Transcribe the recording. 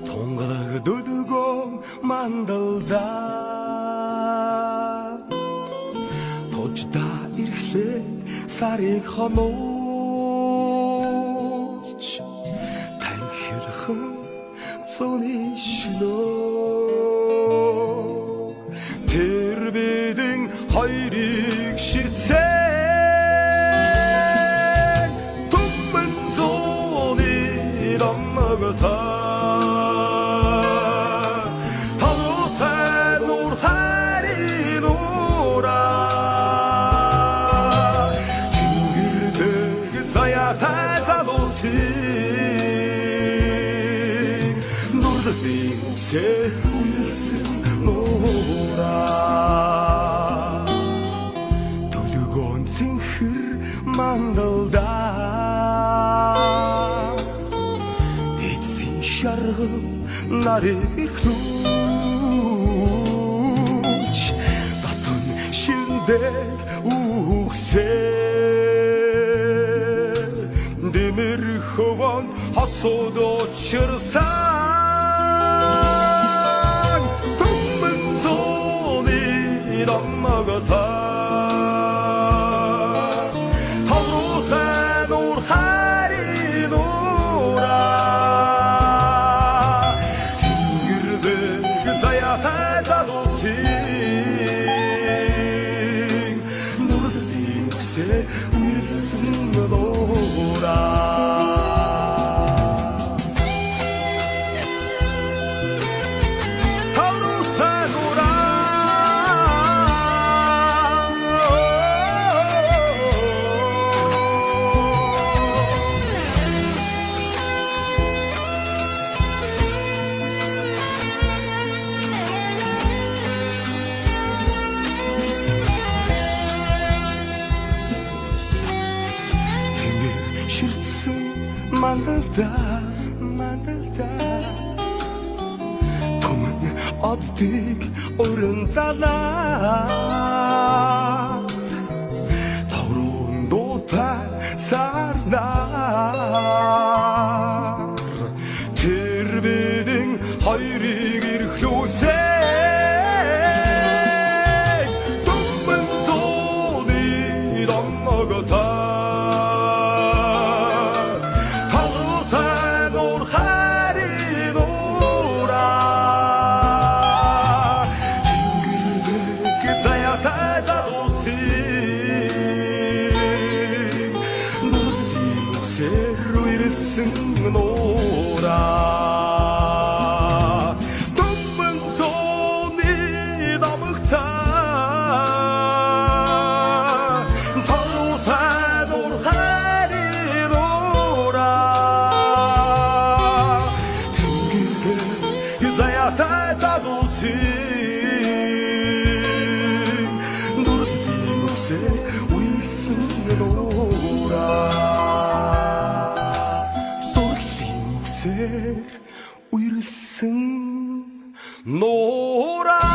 Тонгалы дөлгөм мандалда Тожда ирэхлээр сарыг хонуулж Танхилхан цоны шинөө Тэр бидэн хоёрыг ширцэн Түмэн зооны даммагата Нурдын үерсэн нуура Дөлгөөн цэнхэр мандалда Эцсийн шаргал нарыг ирлүүч Татан шилдэг үгсээ Дэмэр хөвөн хосууд учирсан Түмэн зооны даммагата Тавруuтай нуур хайрын нуура Тэнгэрдэг заяатай залуусыг Нурдын үгсээ үерсэн нуура Мандалда Түмэн оддыг өрн залаад Тавруун дуутай сарнаар Тэр бидэн хоёрыг ирхлүүсэй Түмэн зооны даммагата нуура Түмэн зооны дамагта Тавруuтай нуур хайрын нуура Тэнгэрдэг заяатай залуусыг Нурдын үгсээ үерсэн нуура үерсэн нуура